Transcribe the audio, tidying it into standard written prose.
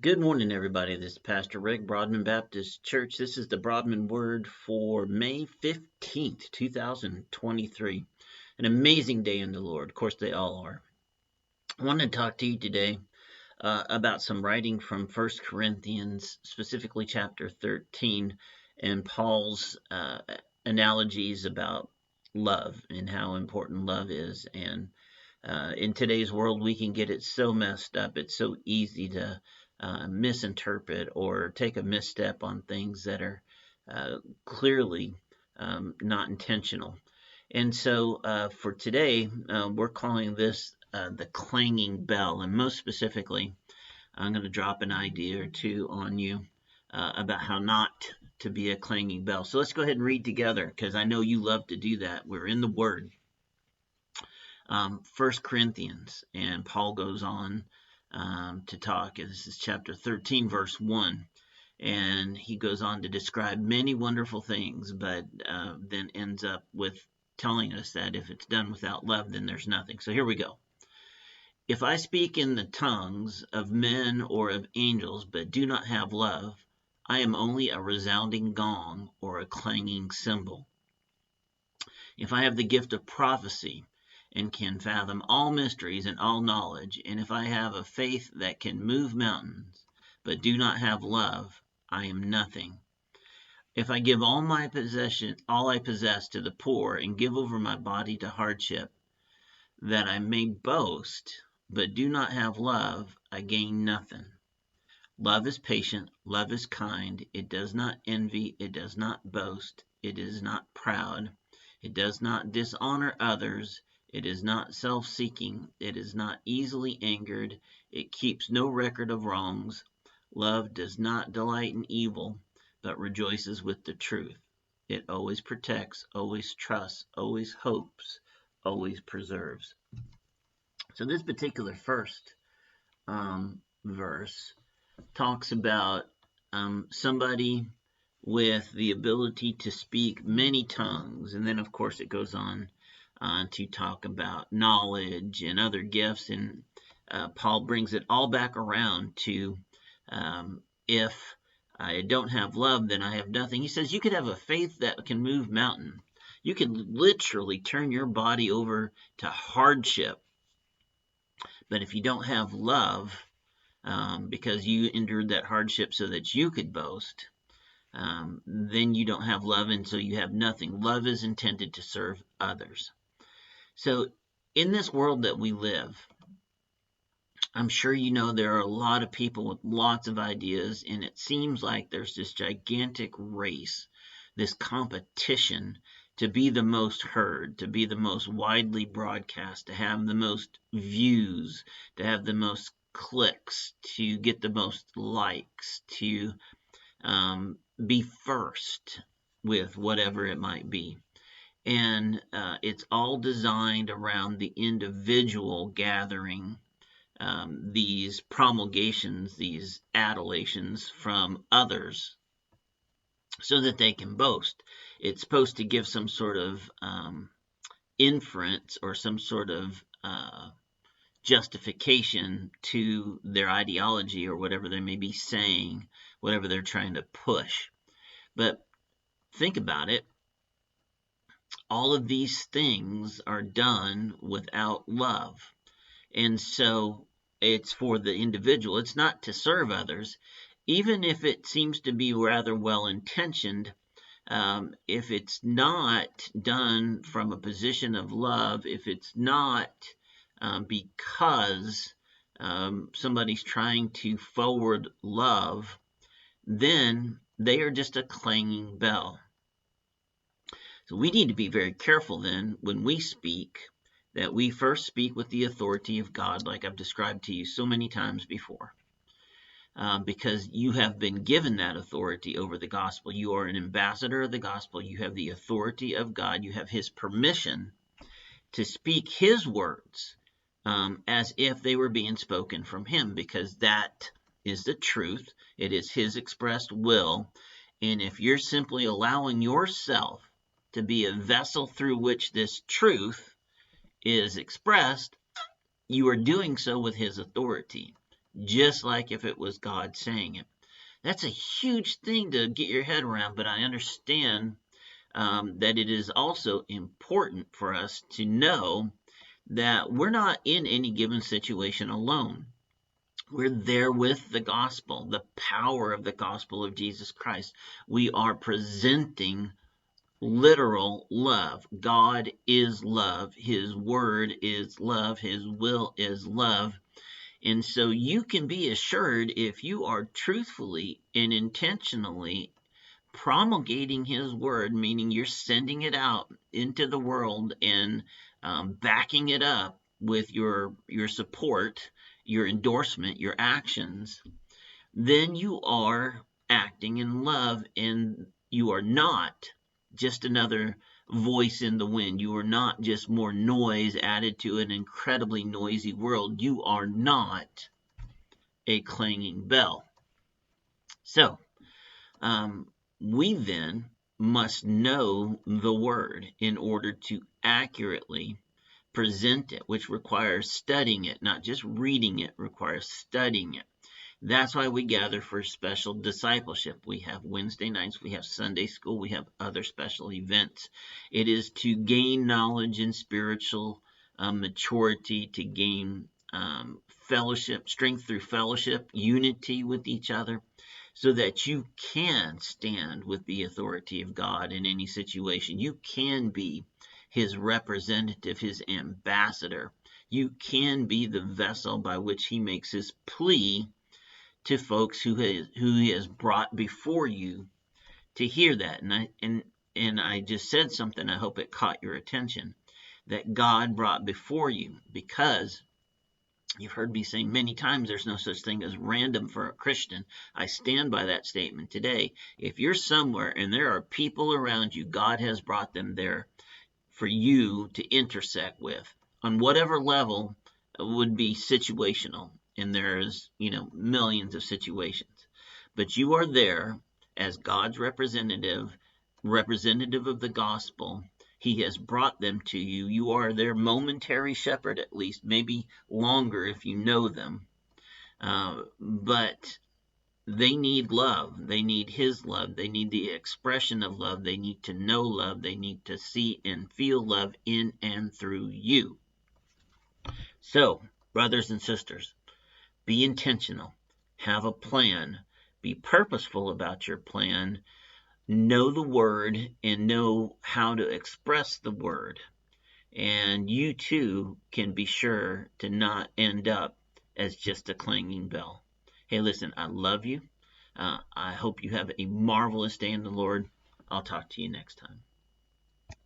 Good morning, everybody. This is Pastor Rick, Broadman Baptist Church. This is the Broadman Word for May 15th, 2023. An amazing day in the Lord. Of course, they all are. I want to talk to you today about some writing from 1 Corinthians, specifically chapter 13, and Paul's analogies about love and how important love is. And in today's world, we can get it so messed up. It's so easy to misinterpret or take a misstep on things that are clearly not intentional. And so for today, we're calling this the clanging bell. And most specifically, I'm going to drop an idea or two on you about how not to be a clanging bell. So let's go ahead and read together, because I know you love to do that. We're in the Word. 1 Corinthians, and Paul goes on to talk. This is chapter 13, verse 1. And he goes on to describe many wonderful things, but then ends up with telling us that if it's done without love, then there's nothing. So here we go. If I speak in the tongues of men or of angels, but do not have love, I am only a resounding gong or a clanging cymbal. If I have the gift of prophecy and can fathom all mysteries and all knowledge, and if I have a faith that can move mountains, but do not have love, I am nothing. If I give all I possess to the poor, and give over my body to hardship, that I may boast, but do not have love, I gain nothing. Love is patient, love is kind, it does not envy, it does not boast, it is not proud, it does not dishonor others, it is not self-seeking, it is not easily angered, it keeps no record of wrongs. Love does not delight in evil, but rejoices with the truth. It always protects, always trusts, always hopes, always preserves. So this particular first verse talks about somebody with the ability to speak many tongues, and then of course it goes on to talk about knowledge and other gifts, and Paul brings it all back around to if I don't have love, then I have nothing. He says you could have a faith that can move mountains. You can literally turn your body over to hardship, but if you don't have love, because you endured that hardship so that you could boast, then you don't have love, and so you have nothing. Love is intended to serve others. So in this world that we live, I'm sure you know there are a lot of people with lots of ideas, and it seems like there's this gigantic race, this competition to be the most heard, to be the most widely broadcast, to have the most views, to have the most clicks, to get the most likes, to be first with whatever it might be. And it's all designed around the individual gathering these promulgations, these adulations from others so that they can boast. It's supposed to give some sort of inference or some sort of justification to their ideology or whatever they may be saying, whatever they're trying to push. But think about it. All of these things are done without love. And so it's for the individual. It's not to serve others. Even if it seems to be rather well-intentioned, if it's not done from a position of love, if it's not because somebody's trying to forward love, then they are just a clanging bell. So we need to be very careful then when we speak, that we first speak with the authority of God, like I've described to you so many times before, because you have been given that authority over the gospel. You are an ambassador of the gospel. You have the authority of God. You have his permission to speak his words as if they were being spoken from him, because that is the truth. It is his expressed will. And if you're simply allowing yourself to be a vessel through which this truth is expressed, you are doing so with his authority. just like if it was God saying it. That's a huge thing to get your head around, but I understand that it is also important for us to know that we're not in any given situation alone. We're there with the gospel, the power of the gospel of Jesus Christ. We are presenting literal love. God is love. His word is love. His will is love. And so you can be assured, if you are truthfully and intentionally promulgating his word, meaning you're sending it out into the world and backing it up with your support, your endorsement, your actions, then you are acting in love, and you are not just another voice in the wind. You are not just more noise added to an incredibly noisy world. You are not a clanging bell. So, we then must know the word in order to accurately present it, which requires studying it, not just reading it, requires studying it. That's why we gather for special discipleship. We have Wednesday nights, we have Sunday school, we have other special events. It is to gain knowledge and spiritual maturity, to gain fellowship, strength through fellowship, unity with each other, so that you can stand with the authority of God in any situation. You can be his representative, his ambassador. You can be the vessel by which he makes his plea to folks who he has brought before you to hear that. And I just said something, I hope it caught your attention, that God brought before you, because you've heard me say many times there's no such thing as random for a Christian. I stand by that statement today. If you're somewhere and there are people around you, God has brought them there for you to intersect with on whatever level would be situational. And there's, millions of situations. But you are there as God's representative of the gospel. He has brought them to you. You are their momentary shepherd, at least, maybe longer if you know them. But they need love. They need his love. They need the expression of love. They need to know love. They need to see and feel love in and through you. So, brothers and sisters, be intentional. Have a plan. Be purposeful about your plan. Know the word and know how to express the word. And you too can be sure to not end up as just a clanging bell. Hey, listen, I love you. I hope you have a marvelous day in the Lord. I'll talk to you next time.